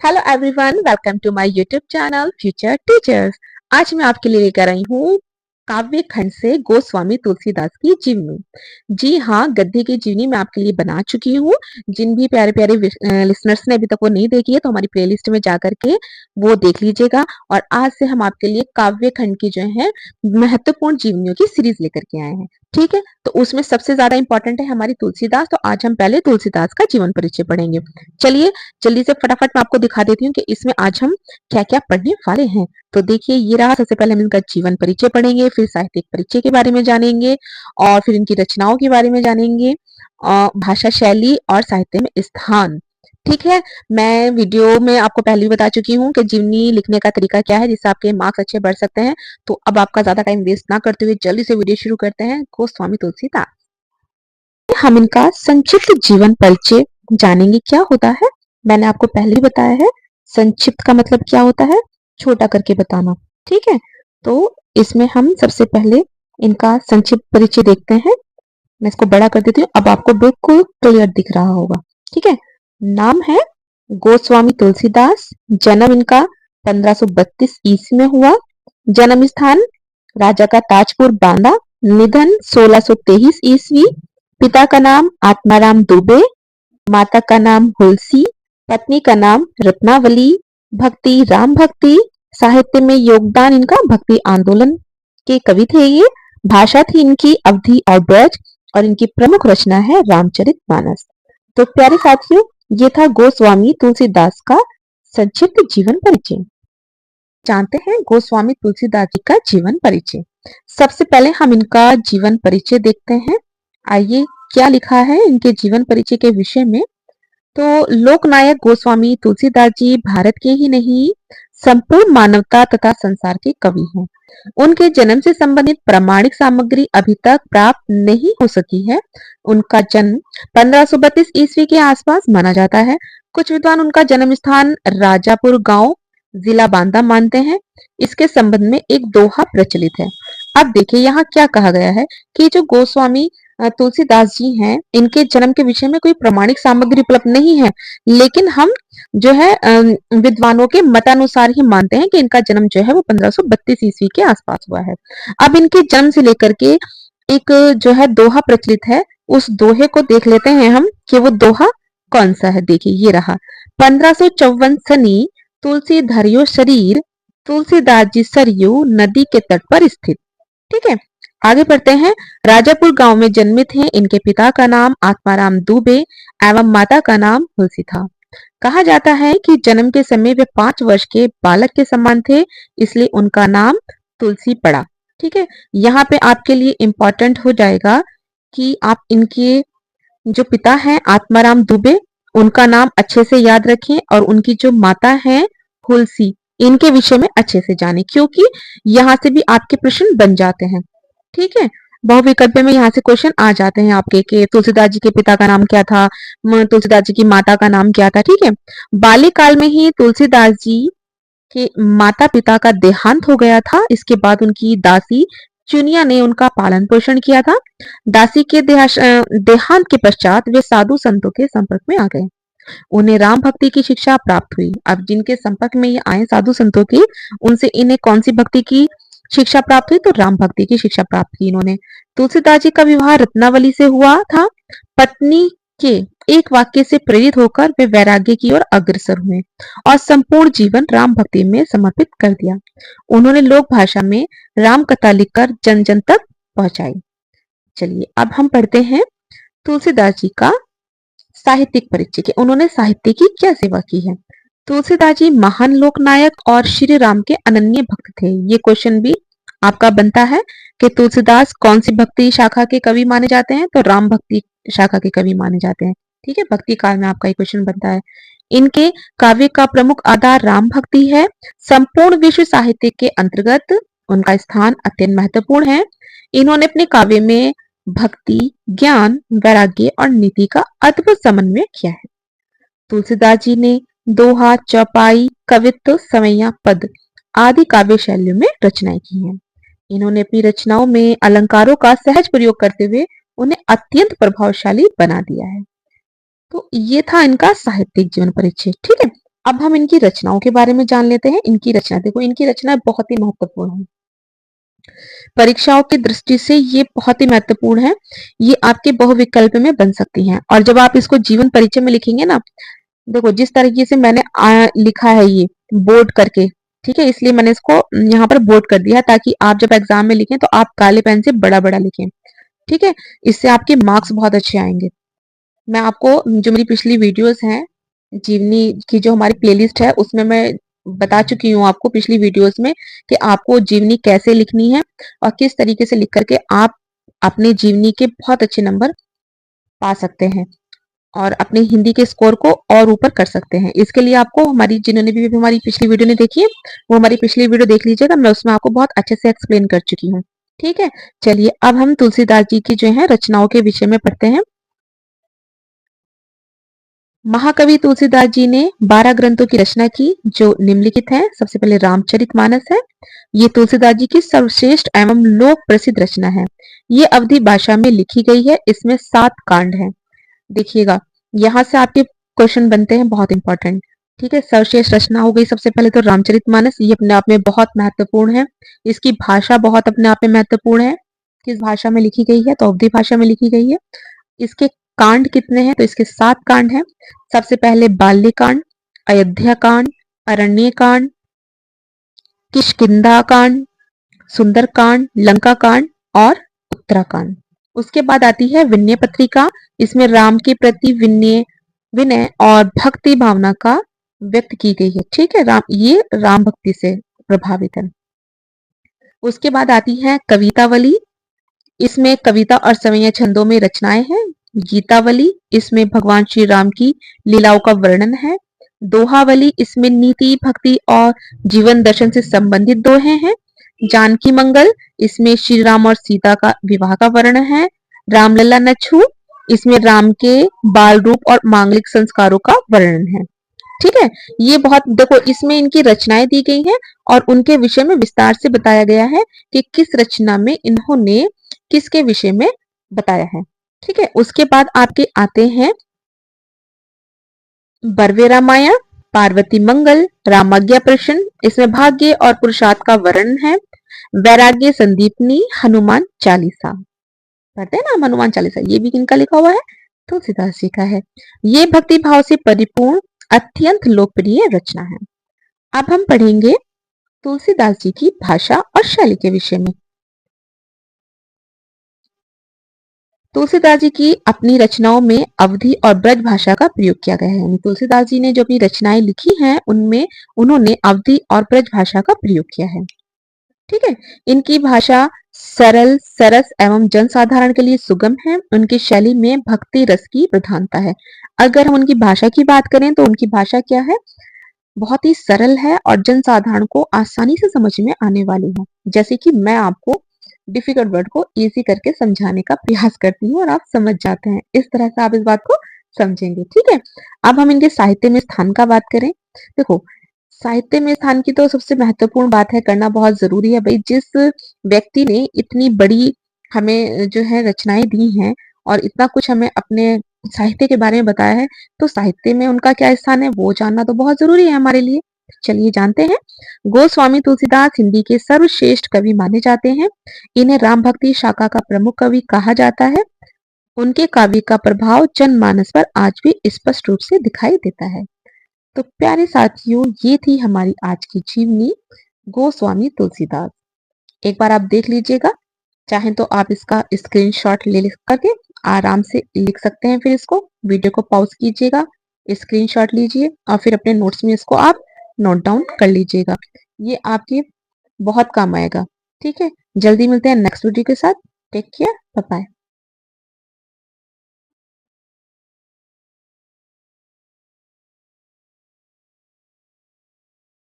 Hello everyone, welcome to my YouTube channel future teachers. आज मैं आपके लिए लेकर आई हूँ काव्य खंड से गोस्वामी तुलसीदास की जीवनी। जी हाँ, गद्य की जीवनी मैं आपके लिए बना चुकी हूँ। जिन भी प्यारे प्यारे लिसनर्स ने अभी तक वो नहीं देखी है तो हमारी प्लेलिस्ट में जाकर के वो देख लीजिएगा। और आज से हम आपके लिए काव्य खंड की जो है महत्वपूर्ण जीवनियों की सीरीज लेकर के आए हैं। ठीक है, तो उसमें सबसे ज्यादा इंपॉर्टेंट है हमारी तुलसीदास। तो आज हम पहले तुलसीदास का जीवन परिचय पढ़ेंगे। चलिए जल्दी से फटाफट मैं आपको दिखा देती हूँ कि इसमें आज हम क्या क्या पढ़ने वाले हैं। तो देखिए, ये रहा। सबसे पहले हम इनका जीवन परिचय पढ़ेंगे, फिर साहित्यिक परिचय के बारे में जानेंगे, और फिर इनकी रचनाओं के बारे में जानेंगे, भाषा शैली और साहित्य में स्थान। ठीक है, मैं वीडियो में आपको पहले ही बता चुकी हूँ कि जीवनी लिखने का तरीका क्या है, जिससे आपके मार्क्स अच्छे बढ़ सकते हैं। तो अब आपका ज्यादा टाइम वेस्ट ना करते हुए जल्दी से वीडियो शुरू करते हैं। गोस्वामी तुलसीदास, हम इनका संक्षिप्त जीवन परिचय जानेंगे। क्या होता है, मैंने आपको पहले ही बताया है। संक्षिप्त का मतलब क्या होता है, छोटा करके बताना। ठीक है, तो इसमें हम सबसे पहले इनका संक्षिप्त परिचय देखते हैं। मैं इसको बड़ा कर देती हूँ, अब आपको बिल्कुल क्लियर दिख रहा होगा। ठीक है, नाम है गोस्वामी तुलसीदास। जन्म इनका 1532 ईस्वी में हुआ। जन्म स्थान राजा का ताजपुर बांदा। निधन 1623 ईस्वी। पिता का नाम आत्माराम दुबे, माता का नाम हुलसी, पत्नी का नाम रत्नावली। भक्ति राम भक्ति। साहित्य में योगदान इनका भक्ति आंदोलन के कवि थे ये। भाषा थी इनकी अवधी और ब्रज, और इनकी प्रमुख रचना है रामचरितमानस। तो प्यारे साथियों, ये था गोस्वामी तुलसीदास का संक्षिप्त जीवन परिचय। जानते हैं गोस्वामी तुलसीदास जी का जीवन परिचय। सबसे पहले हम इनका जीवन परिचय देखते हैं। आइए, क्या लिखा है इनके जीवन परिचय के विषय में। तो लोकनायक गोस्वामी तुलसीदास जी भारत के ही नहीं, संपूर्ण मानवता तथा संसार के कवि हैं। उनके जन्म से संबंधित प्रामाणिक सामग्री अभी तक प्राप्त नहीं हो सकी है। उनका जन्म 1532 ईस्वी के आसपास माना जाता है। कुछ विद्वान उनका जन्म स्थान राजापुर गांव, जिला बांदा मानते हैं। इसके संबंध में एक दोहा प्रचलित है। अब देखिए, यहाँ क्या कहा गया है कि जो गोस्वामी तुलसीदास जी हैं, इनके जन्म के विषय में कोई प्रामाणिक सामग्री उपलब्ध नहीं है, लेकिन हम जो है विद्वानों के मतानुसार ही मानते हैं कि इनका जन्म जो है वो 1532 ईस्वी के आसपास हुआ है। अब इनके जन्म से लेकर के एक जो है दोहा प्रचलित है, उस दोहे को देख लेते हैं हम कि वो दोहा कौन सा है। देखिए, ये रहा। 1554 सनी तुलसी धरियो शरीर, तुलसीदास जी सरयू नदी के तट पर स्थित। ठीक है, आगे बढ़ते हैं। राजापुर गांव में जन्मित हैं। इनके पिता का नाम आत्माराम दुबे एवं माता का नाम तुलसी था। कहा जाता है कि जन्म के समय वे 5 वर्ष के बालक के समान थे, इसलिए उनका नाम तुलसी पड़ा। ठीक है, यहाँ पे आपके लिए इंपॉर्टेंट हो जाएगा कि आप इनके जो पिता हैं आत्माराम दुबे, उनका नाम अच्छे से याद रखें, और उनकी जो माता है हुलसी, इनके विषय में अच्छे से जानें, क्योंकि यहाँ से भी आपके प्रश्न बन जाते हैं। ठीक है, बहुविकल्प में यहाँ से क्वेश्चन आ जाते हैं आपके कि तुलसीदास जी के पिता का नाम क्या था, तुलसीदास जी की माता का नाम क्या था। ठीक है, बाल्यकाल में ही तुलसीदास जी के माता पिता का देहांत हो गया था। इसके बाद उनकी दासी चुनिया ने उनका पालन पोषण किया था। दासी के देहांत के पश्चात वे साधु संतों के संपर्क में आ गए। उन्हें राम भक्ति की शिक्षा प्राप्त हुई। अब जिनके संपर्क में ये आए साधु संतों के, उनसे इन्हें कौन सी भक्ति की शिक्षा प्राप्त हुई, तो राम भक्ति की शिक्षा प्राप्त की इन्होंने। तुलसीदास जी का विवाह रत्नावली से हुआ था। पत्नी के एक वाक्य से प्रेरित होकर वे वैराग्य की ओर अग्रसर हुए और संपूर्ण जीवन राम भक्ति में समर्पित कर दिया। उन्होंने लोक भाषा में राम कथा लिखकर जन जन तक पहुंचाई। चलिए, अब हम पढ़ते हैं तुलसीदास जी का साहित्यिक परिचय के उन्होंने साहित्य की क्या सेवा की है। तुलसीदास जी महान लोकनायक और श्री राम के अनन्य भक्त थे। ये क्वेश्चन भी आपका बनता है कि तुलसीदास कौन सी भक्ति शाखा के कवि माने जाते हैं, तो राम भक्ति शाखा के कवि माने जाते हैं। ठीक है, भक्ति काल में आपका ये क्वेश्चन बनता है। इनके काव्य का प्रमुख आधार राम भक्ति है। संपूर्ण विश्व साहित्य के अंतर्गत उनका स्थान अत्यंत महत्वपूर्ण है। इन्होंने अपने काव्य में भक्ति, ज्ञान, वैराग्य और नीति का अद्भुत समन्वय किया है। तुलसीदास जी ने दोहा, चौपाई, कवित्व, सवैया, पद आदि काव्य शैलियों में रचनाएं की हैं। इन्होंने अपनी रचनाओं में अलंकारों का सहज प्रयोग करते हुए उन्हें अत्यंत प्रभावशाली बना दिया है। तो ये था इनका साहित्यिक जीवन परिचय। ठीक है, अब हम इनकी रचनाओं के बारे में जान लेते हैं। इनकी रचना देखो, इनकी रचना बहुत ही महत्वपूर्ण है। परीक्षाओं की दृष्टि से ये बहुत ही महत्वपूर्ण है। ये आपके बहुविकल्प में बन सकती हैं, और जब आप इसको जीवन परिचय में लिखेंगे ना, देखो जिस तरीके से मैंने लिखा है ये बोर्ड करके, ठीक है, इसलिए मैंने इसको यहाँ पर बोर्ड कर दिया ताकि आप जब एग्जाम में लिखें तो आप काले पेन से बड़ा बड़ा लिखें। ठीक है, इससे आपके मार्क्स बहुत अच्छे आएंगे। मैं आपको जो मेरी पिछली वीडियोस हैं जीवनी की, जो हमारी प्लेलिस्ट है, उसमें मैं बता चुकी हूँ आपको पिछली वीडियोस में कि आपको जीवनी कैसे लिखनी है और किस तरीके से लिख करके आप अपने जीवनी के बहुत अच्छे नंबर पा सकते हैं और अपने हिंदी के स्कोर को और ऊपर कर सकते हैं। इसके लिए आपको हमारी, जिन्होंने भी हमारी पिछली वीडियो नहीं देखी है, वो हमारी पिछली वीडियो देख लीजिएगा। मैं उसमें आपको बहुत अच्छे से एक्सप्लेन कर चुकी हूँ। ठीक है, चलिए अब हम तुलसीदास जी की जो है रचनाओं के विषय में पढ़ते हैं। महाकवि तुलसीदास जी ने 12 ग्रंथों की रचना की जो निम्नलिखित है। सबसे पहले रामचरितमानस है। ये तुलसीदास जी की सर्वश्रेष्ठ एवं लोक प्रसिद्ध रचना है। ये अवधी भाषा में लिखी गई है। इसमें 7 कांड हैं। देखिएगा, यहाँ से आपके क्वेश्चन बनते हैं बहुत इंपॉर्टेंट। ठीक है, सर्वश्रेष्ठ रचना हो गई सबसे पहले तो रामचरितमानस। ये अपने आप में बहुत महत्वपूर्ण है। इसकी भाषा बहुत अपने आप में महत्वपूर्ण है। किस भाषा में लिखी गई है? तो अवधी भाषा में लिखी गई है। इसके कांड कितने हैं? तो इसके 7 कांड हैं। सबसे पहले बाल्य कांड, अयोध्या कांड, अरण्य कांड, किष्किंधा कांड, सुंदर कांड, लंका कांड और उत्तराकांड। उसके बाद आती है विनय पत्रिका। इसमें राम के प्रति विनय विनय और भक्ति भावना का व्यक्त की गई है। ठीक है, ये राम भक्ति से प्रभावित है। उसके बाद आती है कवितावली। इसमें कविता और सवैया छंदों में रचनाएं हैं। गीतावली, इसमें भगवान श्री राम की लीलाओं का वर्णन है। दोहावली, इसमें नीति, भक्ति और जीवन दर्शन से संबंधित दोहे हैं। जानकी मंगल, इसमें श्री राम और सीता का विवाह का वर्णन है। रामलला नच्छू, इसमें राम के बाल रूप और मांगलिक संस्कारों का वर्णन है। ठीक है, ये बहुत देखो, इसमें इनकी रचनाएं दी गई हैं और उनके विषय में विस्तार से बताया गया है कि किस रचना में इन्होंने किसके विषय में बताया है। ठीक है, उसके बाद आपके आते हैं बर्वे रामायण, पार्वती मंगल, रामाज्ञा प्रश्न। इसमें भाग्य और पुरुषार्थ का वर्णन है। वैराग्य संदीपनी, हनुमान चालीसा। पढ़ते हैं ना हम हनुमान चालीसा, ये भी किनका लिखा हुआ है? तुलसीदास जी का है। ये भक्ति भाव से परिपूर्ण अत्यंत लोकप्रिय रचना है। अब हम पढ़ेंगे तुलसीदास जी की भाषा और शैली के विषय में। तुलसीदास जी की अपनी रचनाओं में अवधी और ब्रज भाषा का प्रयोग किया गया है। तुलसीदास जी ने जो अपनी रचनाएं लिखी हैं उनमें उन्होंने अवधी और ब्रज भाषा का प्रयोग किया है। ठीक है, इनकी भाषा सरल, सरस एवं जनसाधारण के लिए सुगम है। उनकी शैली में भक्ति रस की प्रधानता है। अगर हम उनकी भाषा की बात करें तो उनकी भाषा क्या है? बहुत ही सरल है और जनसाधारण को आसानी से समझ में आने वाली है। जैसे कि मैं आपको डिफिकल्ट वर्ड को इजी करके समझाने का प्रयास करती हूँ और आप समझ जाते हैं। इस तरह से आप इस बात को समझेंगे। ठीक है, अब हम इनके साहित्य में स्थान का बात करें। देखो, साहित्य में स्थान की तो सबसे महत्वपूर्ण बात है, करना बहुत जरूरी है भाई। जिस व्यक्ति ने इतनी बड़ी हमें जो है रचनाएं दी हैं और इतना कुछ हमें अपने साहित्य के बारे में बताया है, तो साहित्य में उनका क्या स्थान है वो जानना तो बहुत जरूरी है हमारे लिए। चलिए जानते हैं। गोस्वामी तुलसीदास हिंदी के सर्वश्रेष्ठ कवि माने जाते हैं। इन्हें राम भक्ति शाखा का प्रमुख कवि कहा जाता है। उनके काव्य का प्रभाव जनमानस पर आज भी स्पष्ट रूप से दिखाई देता है। तो प्यारे साथियों, ये थी हमारी आज की जीवनी गोस्वामी तुलसीदास। एक बार आप देख लीजिएगा, चाहे तो आप इसका स्क्रीनशॉट ले करके आराम से लिख सकते हैं। फिर इसको वीडियो को पॉज कीजिएगा, स्क्रीनशॉट लीजिए और फिर अपने नोट्स में इसको आप नोट डाउन कर लीजिएगा। ये आपके बहुत काम आएगा। ठीक है, जल्दी मिलते हैं नेक्स्ट वीडियो के साथ। Take care, bye bye.